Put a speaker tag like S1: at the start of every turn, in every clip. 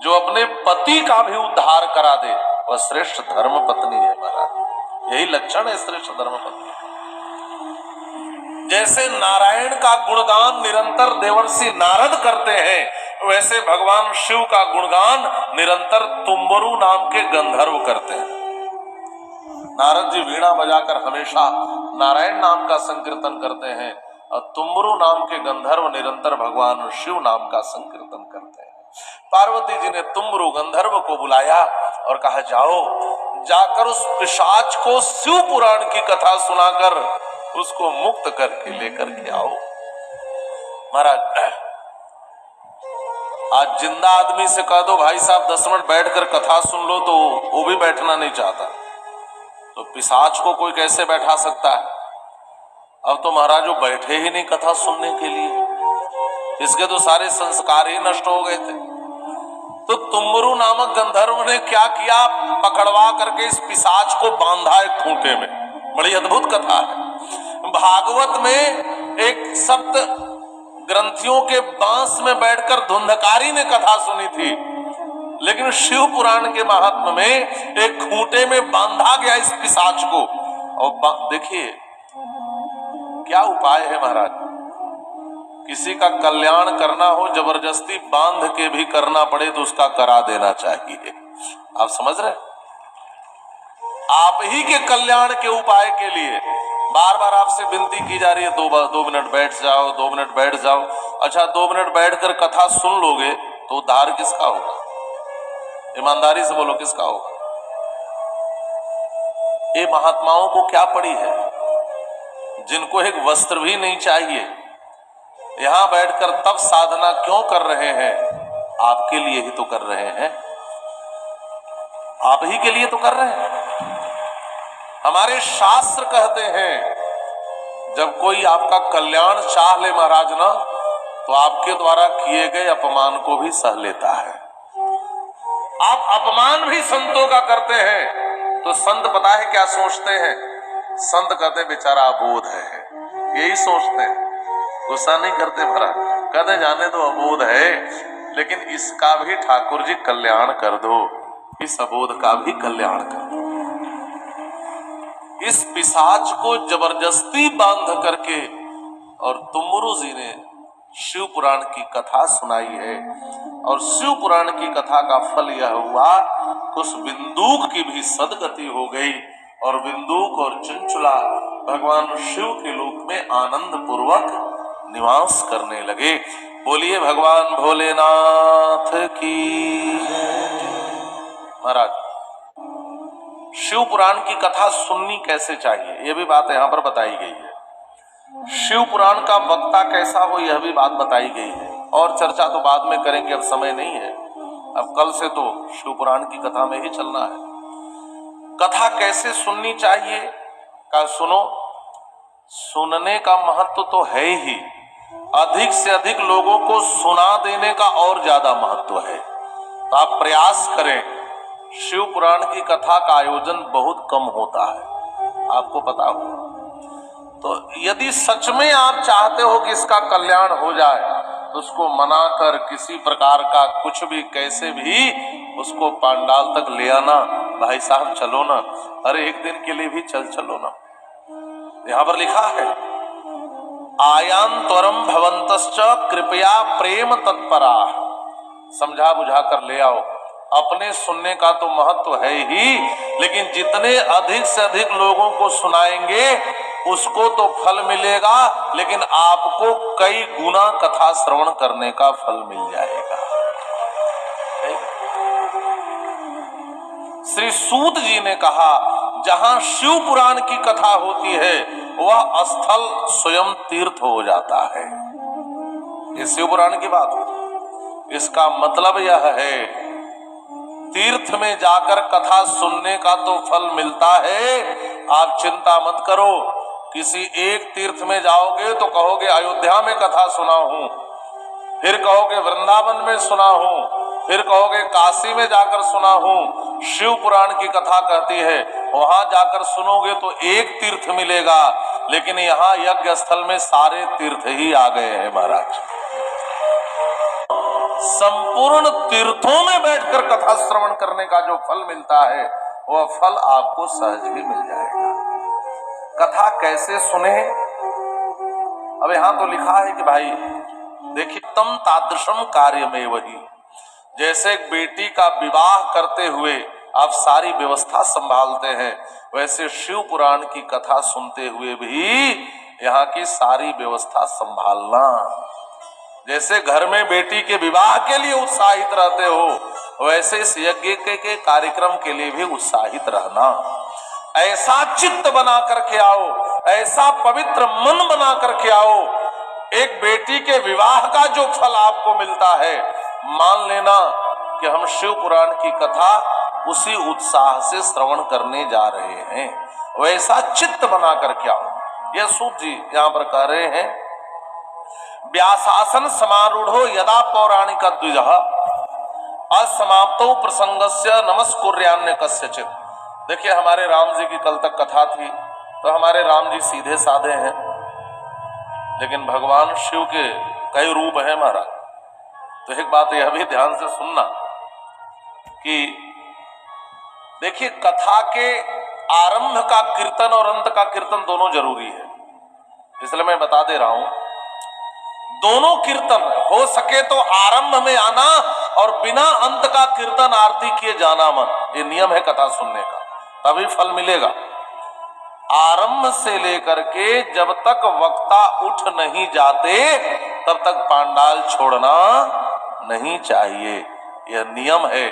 S1: जो अपने पति का भी उद्धार करा दे वह श्रेष्ठ धर्म पत्नी है महाराज। यही लक्षण है श्रेष्ठ धर्म पत्नी। जैसे नारायण का गुणगान निरंतर देवर्षि नारद करते हैं, वैसे भगवान शिव का गुणगान निरंतर तुम्बरु नाम के गंधर्व करते हैं। नारद जी वीणा बजाकर हमेशा नारायण नाम का संकीर्तन करते हैं और तुम्बरु नाम के गंधर्व निरंतर भगवान शिव नाम का संकीर्तन करते हैं। पार्वती जी ने तुम्बरु गंधर्व को बुलाया और कहा जाओ, जाकर उस पिशाच को शिव पुराण की कथा सुनाकर उसको मुक्त करके लेकर के आओ। महाराज आज जिंदा आदमी से कह दो भाई साहब 10 मिनट बैठकर कथा सुन लो, तो वो भी बैठना नहीं चाहता, तो पिशाच को कोई कैसे बैठा सकता है। अब तो महाराज वो बैठे ही नहीं कथा सुनने के लिए, इसके तो सारे संस्कार ही नष्ट हो गए थे। तो तुम्बरु नामक गंधर्व ने क्या किया, पकड़वा करके इस पिशाच को बांधा एक खूंटे में। बड़ी अद्भुत कथा है। भागवत में एक सप्त ग्रंथियों के बांस में बैठकर धुंधकारी ने कथा सुनी थी, लेकिन शिव पुराण के महात्म्य में एक खूंटे में बांधा गया इस पिशाच को। और देखिए क्या उपाय है महाराज, किसी का कल्याण करना हो जबरदस्ती बांध के भी करना पड़े तो उसका करा देना चाहिए। आप समझ रहे, आप ही के कल्याण के उपाय के लिए बार बार आपसे विनती की जा रही है, 2 मिनट बैठ जाओ, 2 मिनट बैठ जाओ। अच्छा 2 मिनट बैठकर कथा सुन लोगे तो उद्धार किसका होगा? ईमानदारी से बोलो किसका होगा? ये महात्माओं को क्या पड़ी है, जिनको एक वस्त्र भी नहीं चाहिए, यहां बैठकर तब साधना क्यों कर रहे हैं? आपके लिए ही तो कर रहे हैं, आप ही के लिए तो कर रहे हैं। हमारे शास्त्र कहते हैं जब कोई आपका कल्याण चाह ले महाराज ना, तो आपके द्वारा किए गए अपमान को भी सह लेता है। आप अपमान भी संतों का करते हैं तो संत पता है क्या सोचते हैं? संत कहते बेचारा अबोध है, यही सोचते हैं, गुस्सा नहीं करते महाराज, कहते जाने दो अबोध है, लेकिन इसका भी ठाकुर जी कल्याण कर दो, इस अबोध का भी कल्याण कर दो। इस पिशाच को जबरदस्ती बांध करके, और तुम्बरु जी ने शिव पुराण की कथा सुनाई है, और शिव पुराण की कथा का फल यह हुआ उस बिंदुक की भी सदगति हो गई, और बिंदुक और चंचुला भगवान शिव के लोक में आनंद पूर्वक निवास करने लगे। बोलिए भगवान भोलेनाथ की। महाराज शिव पुराण की कथा सुननी कैसे चाहिए, यह भी बात यहां पर बताई गई है। शिव पुराण का वक्ता कैसा हो, यह भी बात बताई गई है। और चर्चा तो बाद में करेंगे, अब समय नहीं है, अब कल से तो शिव पुराण की कथा में ही चलना है। कथा कैसे सुननी चाहिए का सुनो, सुनने का महत्व तो है ही, अधिक से अधिक लोगों को सुना देने का और ज्यादा महत्व है। तो आप प्रयास करें, शिव पुराण की कथा का आयोजन बहुत कम होता है, आपको पता हो। तो यदि सच में आप चाहते हो कि इसका कल्याण हो जाए, तो उसको मनाकर किसी प्रकार का कुछ भी कैसे भी उसको पांडाल तक ले आना। भाई साहब चलो ना, अरे एक दिन के लिए भी चलो ना। यहां पर लिखा है आयांतरम भवंतश्च कृपया प्रेम तत्परा, समझा बुझा कर ले आओ। अपने सुनने का तो महत्व है ही, लेकिन जितने अधिक से अधिक लोगों को सुनाएंगे उसको तो फल मिलेगा, लेकिन आपको कई गुना कथा श्रवण करने का फल मिल जाएगा। श्री सूत जी ने कहा जहां शिव पुराण की कथा होती है वह स्थल स्वयं तीर्थ हो जाता है। ये शिव पुराण की बात, इसका मतलब यह है तीर्थ में जाकर कथा सुनने का तो फल मिलता है। आप चिंता मत करो, किसी एक तीर्थ में जाओगे तो कहोगे अयोध्या में कथा सुना हूं, फिर कहोगे वृंदावन में सुना हूं, फिर कहोगे काशी में जाकर सुना हूं। शिव पुराण की कथा कहती है वहां जाकर सुनोगे तो एक तीर्थ मिलेगा, लेकिन यहाँ यज्ञ स्थल में सारे तीर्थ ही आ गए हैं महाराज। संपूर्ण तीर्थों में बैठकर कथा श्रवण करने का जो फल मिलता है वह फल आपको सहज भी मिल जाएगा। कथा कैसे सुने? अब यहां तो लिखा है कि भाई देखिए, तम तादृशम कार्य में वही, जैसे एक बेटी का विवाह करते हुए आप सारी व्यवस्था संभालते हैं, वैसे शिव पुराण की कथा सुनते हुए भी यहाँ की सारी व्यवस्था संभालना। जैसे घर में बेटी के विवाह के लिए उत्साहित रहते हो, वैसे इस यज्ञ के कार्यक्रम के लिए भी उत्साहित रहना। ऐसा चित्त बना करके आओ, ऐसा पवित्र मन बना करके आओ। एक बेटी के विवाह का जो फल आपको मिलता है, मान लेना कि हम शिव पुराण की कथा उसी उत्साह से श्रवण करने जा रहे हैं। वैसा चित्त बना करके आओ। यह सूत जी यहां पर कह रहे हैं, व्यासासन समारूढ़ो यदा पौराणिक द्विज असमाप्तो प्रसंगस्य नमस्कुर्यान्य कस्यचित्। देखिए, हमारे राम जी की कल तक कथा थी, तो हमारे राम जी सीधे साधे हैं, लेकिन भगवान शिव के कई रूप हैं महाराज। तो एक बात यह भी ध्यान से सुनना कि देखिए, कथा के आरंभ का कीर्तन और अंत का कीर्तन दोनों जरूरी है, इसलिए मैं बता दे रहा हूं। दोनों कीर्तन हो सके तो आरंभ में आना और बिना अंत का कीर्तन आरती किए जाना मत। ये नियम है कथा सुनने का, तभी फल मिलेगा। आरंभ से लेकर के जब तक वक्ता उठ नहीं जाते तब तक पांडाल छोड़ना नहीं चाहिए। यह नियम है,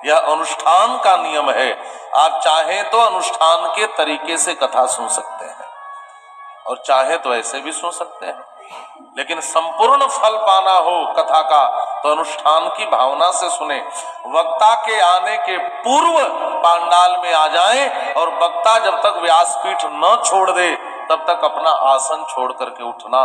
S1: यह अनुष्ठान का नियम है। आप चाहें तो अनुष्ठान के तरीके से कथा सुन सकते हैं और चाहे तो ऐसे भी सुन सकते हैं, लेकिन संपूर्ण फल पाना हो कथा का तो अनुष्ठान की भावना से सुने। वक्ता के आने के पूर्व पांडाल में आ जाएं और वक्ता जब तक व्यासपीठ न छोड़ दे तब तक अपना आसन छोड़ करके उठना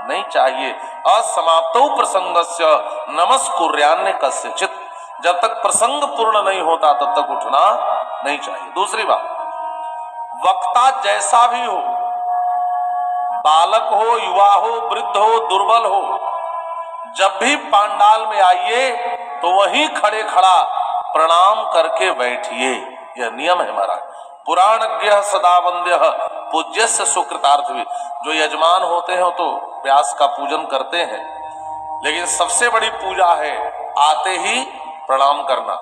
S1: नहीं चाहिए। असमाप्तो प्रसंगस्य नमस्कुर्यान्य कस्यचित्। जब तक प्रसंग पूर्ण नहीं होता तब तक उठना नहीं चाहिए। दूसरी बात, वक्ता जैसा भी हो, बालक हो, युवा हो, वृद्ध हो, दुर्बल हो, जब भी पांडाल में आइए तो वहीं खड़े खड़ा प्रणाम करके बैठिए। यह नियम है हमारा। पुराणज्ञ सदा वंद्य पूज्यस्य सुकृतार्थ भी। जो यजमान होते हैं तो व्यास का पूजन करते हैं, लेकिन सबसे बड़ी पूजा है आते ही प्रणाम करना,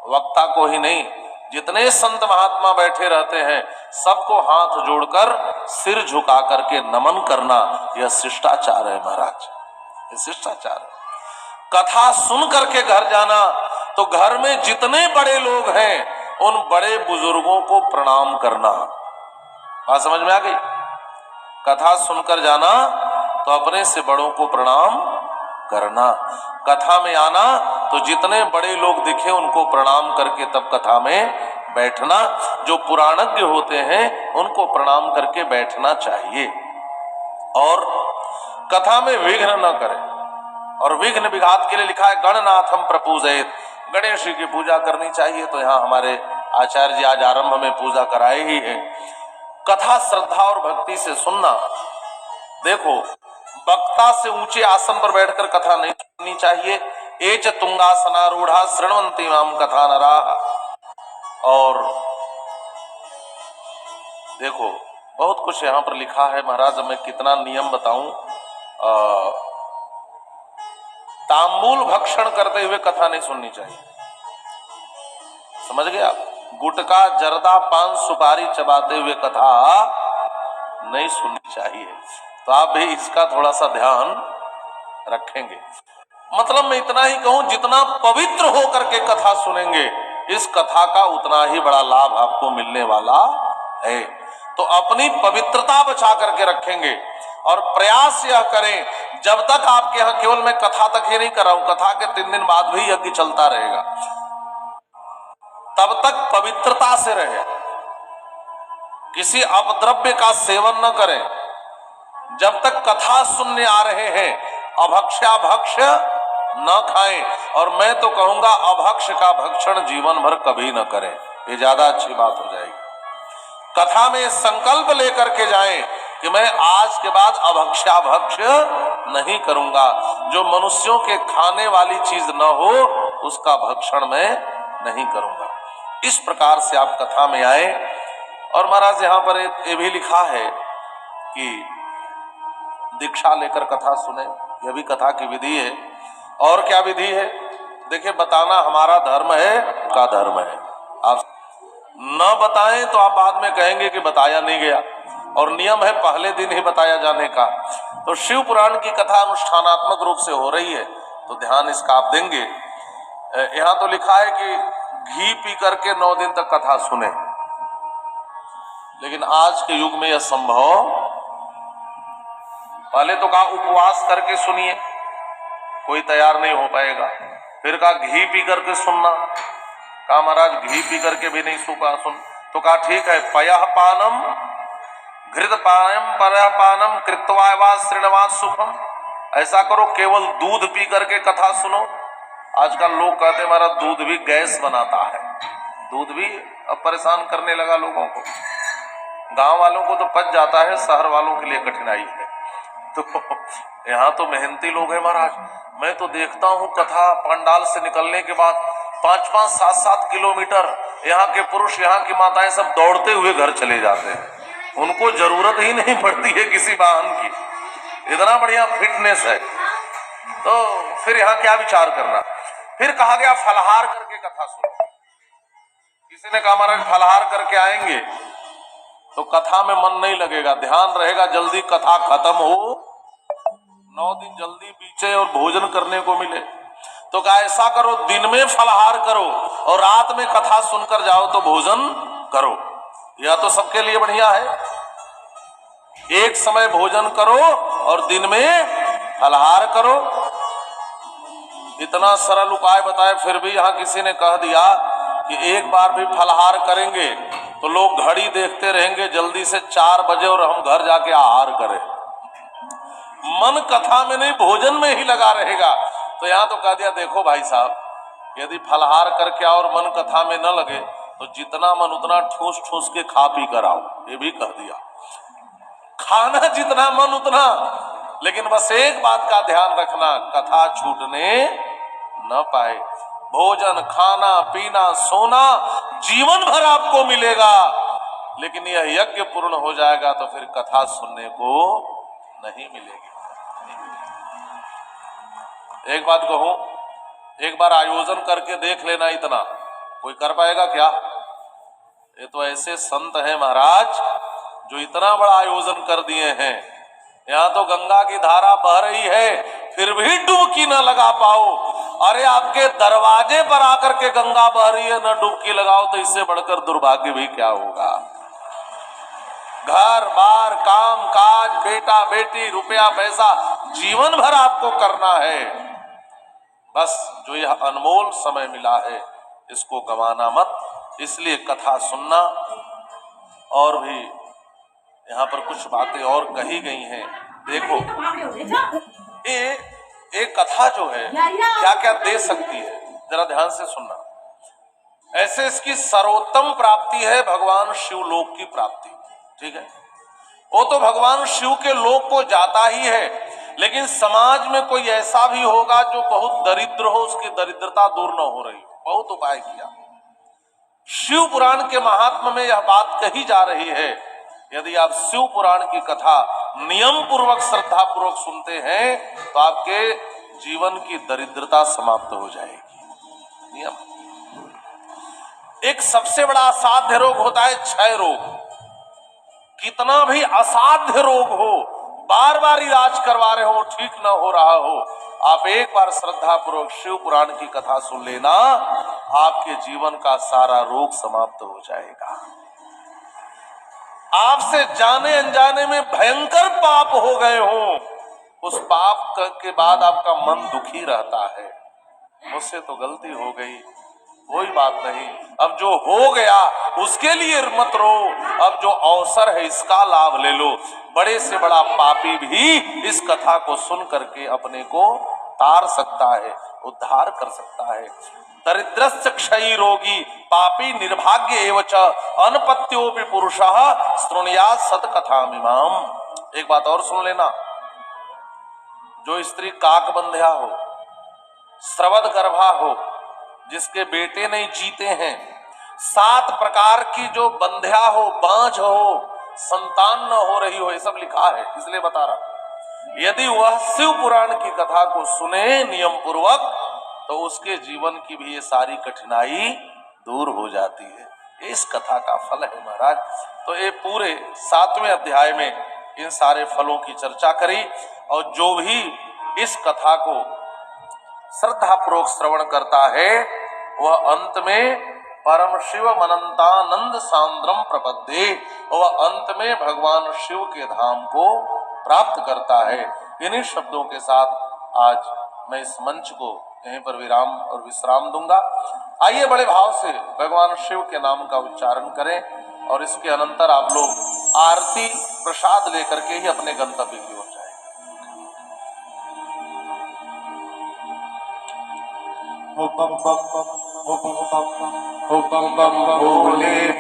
S1: वक्ता को ही नहीं। जितने संत महात्मा बैठे रहते हैं सबको हाथ जोड़कर सिर झुका करके नमन करना, यह शिष्टाचार है महाराज, यह शिष्टाचार है। कथा सुन करके घर जाना तो घर में जितने बड़े लोग हैं उन बड़े बुजुर्गों को प्रणाम करना। बात समझ में आ गई? कथा सुनकर जाना तो अपने से बड़ों को प्रणाम करना। कथा में आना तो जितने बड़े लोग दिखे उनको प्रणाम करके तब कथा में बैठना। जो पुराणज्ञ होते हैं उनको प्रणाम करके बैठना चाहिए और कथा में विघ्न न करें। और विघ्न विघात के लिए लिखा है गणनाथम प्रपूजयेत्। गणेश जी की पूजा करनी चाहिए, तो यहाँ हमारे आचार्य जी आज आरंभ में पूजा कराए ही है। कथा श्रद्धा और भक्ति से सुनना। देखो, वक्ता से ऊंचे आसन पर बैठकर कथा नहीं सुननी चाहिए। एच तुंगासनारूढ़ा शृण्वन्ति माम कथा नराः। और देखो, बहुत कुछ यहाँ पर लिखा है महाराज, मैं कितना नियम बताऊं। तांबूल भक्षण करते हुए कथा नहीं सुननी चाहिए, समझ गए आप? गुटखा, जर्दा, पान, सुपारी चबाते हुए कथा नहीं सुननी चाहिए। तो आप भी इसका थोड़ा सा ध्यान रखेंगे। मतलब मैं इतना ही कहूं, जितना पवित्र होकर के कथा सुनेंगे इस कथा का उतना ही बड़ा लाभ आपको मिलने वाला है। तो अपनी पवित्रता बचा करके रखेंगे और प्रयास यह करें, जब तक आपके यहाँ केवल मैं कथा तक ही नहीं कर रहा हूं, कथा के 3 दिन बाद भी यज्ञ चलता रहेगा, तब तक पवित्रता से रहे। किसी अपद्रव्य का सेवन न करें। जब तक कथा सुनने आ रहे हैं अभक्ष्या भक्ष्य न खाएं। और मैं तो कहूंगा अभक्ष्य का भक्षण जीवन भर कभी न करें, ये ज्यादा अच्छी बात हो जाएगी। कथा में संकल्प लेकर के जाएं कि मैं आज के बाद अभक्ष्याभक्ष्य नहीं करूंगा, जो मनुष्यों के खाने वाली चीज न हो उसका भक्षण मैं नहीं करूंगा। इस प्रकार से आप कथा में आए। और महाराज यहाँ पर ये भी लिखा है कि दीक्षा लेकर कथा सुने, यह भी कथा की विधि है। और क्या विधि है? देखिए, बताना हमारा धर्म है, का धर्म है। आप न बताएं तो आप बाद में कहेंगे कि बताया नहीं गया, और नियम है पहले दिन ही बताया जाने का। तो शिव पुराण की कथा अनुष्ठानात्मक रूप से हो रही है, तो ध्यान इसका आप देंगे। यहाँ तो लिखा है कि घी पी करके 9 दिन तक कथा सुने, लेकिन आज के युग में यह संभव, पहले तो कहा उपवास करके सुनिए, कोई तैयार नहीं हो पाएगा। फिर कहा घी पी करके सुनना, कहा महाराज घी पी करके भी नहीं सुन। तो कहा ठीक है, पयः पानम घृत पानम परः पानम कृत्वा वा श्रृण्वात् सुखम, ऐसा करो केवल दूध पी करके कथा सुनो। आजकल लोग कहते हैं हमारा दूध भी गैस बनाता है, दूध भी अब परेशान करने लगा लोगों को। गांव वालों को तो पच जाता है, शहर वालों के लिए कठिनाई है। तो यहाँ तो मेहनती लोग हैं महाराज। मैं तो देखता हूँ कथा पंडाल से निकलने के बाद 5-5, 7-7 किलोमीटर यहाँ के पुरुष, यहाँ की माताएं सब दौड़ते हुए घर चले जाते हैं। उनको जरूरत ही नहीं पड़ती है किसी वाहन की, इतना बढ़िया फिटनेस है। तो फिर यहाँ क्या विचार करना। फिर कहा गया फलाहार करके कथा सुनो। किसी ने कहा महाराज फलाहार करके आएंगे तो कथा में मन नहीं लगेगा, ध्यान रहेगा जल्दी कथा खत्म हो, 9 दिन जल्दी बीचे और भोजन करने को मिले। तो कहा ऐसा करो, दिन में फलाहार करो और रात में कथा सुनकर जाओ तो भोजन करो। यह तो सबके लिए बढ़िया है, एक समय भोजन करो और दिन में फलाहार करो। इतना सरल उपाय बताए, फिर भी यहाँ किसी ने कह दिया कि एक बार भी फलाहार करेंगे तो लोग घड़ी देखते रहेंगे, जल्दी से 4 बजे और हम घर जाके आहार करें। मन कथा में नहीं भोजन में ही लगा रहेगा। तो यहाँ तो कह दिया देखो भाई साहब, यदि फलाहार करके आओ और मन कथा में न लगे तो जितना मन उतना ठूस ठूस के खा पी कर आओ। ये भी कह दिया, खाना जितना मन उतना, लेकिन बस एक बात का ध्यान रखना, कथा छूटने न पाए। भोजन, खाना, पीना, सोना जीवन भर आपको मिलेगा, लेकिन यह यज्ञ पूर्ण हो जाएगा तो फिर कथा सुनने को नहीं मिलेगी। एक बात कहूं, एक बार आयोजन करके देख लेना, इतना कोई कर पाएगा क्या? ये तो ऐसे संत हैं महाराज जो इतना बड़ा आयोजन कर दिए हैं। यहाँ तो गंगा की धारा बह रही है फिर भी डुबकी न लगा पाओ। अरे आपके दरवाजे पर आकर के गंगा बह रही है, न डुबकी लगाओ तो इससे बढ़कर दुर्भाग्य भी क्या होगा। घर बार, काम काज, बेटा बेटी, रुपया पैसा जीवन भर आपको करना है। बस जो यह अनमोल समय मिला है इसको गंवाना मत। इसलिए कथा सुनना। और भी यहाँ पर कुछ बातें और कही गई हैं। देखो ये एक कथा जो है क्या क्या दे सकती है, जरा ध्यान से सुनना। ऐसे इसकी सर्वोत्तम प्राप्ति है भगवान शिव लोक की प्राप्ति। ठीक है, वो तो भगवान शिव के लोक को जाता ही है, लेकिन समाज में कोई ऐसा भी होगा जो बहुत दरिद्र हो, उसकी दरिद्रता दूर न हो रही हो। बहुत उपाय किया। शिव पुराण के महात्म्य में यह बात कही जा रही है, यदि आप शिव पुराण की कथा नियम पूर्वक, श्रद्धा पूर्वक सुनते हैं तो आपके जीवन की दरिद्रता समाप्त हो जाएगी। नियम। एक सबसे बड़ा असाध्य रोग होता है क्षय रोग। कितना भी असाध्य रोग हो, बार बार इलाज करवा रहे हो, ठीक न हो रहा हो, आप एक बार श्रद्धा पूर्वक शिव पुराण की कथा सुन लेना, आपके जीवन का सारा रोग समाप्त हो जाएगा। आपसे जाने अनजाने में भयंकर पाप हो गए हो, उस पाप के बाद आपका मन दुखी रहता है, मुझसे तो गलती हो गई, कोई बात नहीं, अब जो हो गया उसके लिए मत रो, अब जो अवसर है इसका लाभ ले लो। बड़े से बड़ा पापी भी इस कथा को सुन करके अपने को तार सकता है, उद्धार कर सकता है। दरिद्रस्य क्षयी रोगी पापी निर्भाग्य एवं च अनपत्योपि पुरुषः शृणुयात् सत्कथामिमाम्। एक बात और सुन लेना, जो स्त्री काक बंध्या हो, स्रवद गर्भा हो, जिसके बेटे नहीं जीते हैं, 7 प्रकार की जो बंध्या हो, बांझ हो, संतान न हो रही हो, ये सब लिखा है, इसलिए बता रहा। यदि वह शिव पुराण की कथा को सुने नियम पूर्वक, तो उसके जीवन की भी ये सारी कठिनाई दूर हो जाती है। इस कथा का फल है महाराज। तो ये पूरे 7वें अध्याय में इन सारे फलों की चर्चा करी, और जो भी इस कथा को श्रद्धापूर्वक श्रवण करता है, वह अंत में परम शिव अनंतानंद सांद्रम प्रपद्ये, वह अंत में भगवान शिव के धाम को प्राप्त करता है। इन्हीं शब्दों के साथ आज मैं इस मंच को यहीं पर विराम और विश्राम दूंगा। आइए बड़े भाव से भगवान शिव के नाम का उच्चारण करें, और इसके अनंतर आप लोग आरती प्रसाद लेकर के ही अपने गंतव्य की ओर जाएं।
S2: Om bam bam bam, om bam bam bam, om bam bam भोले।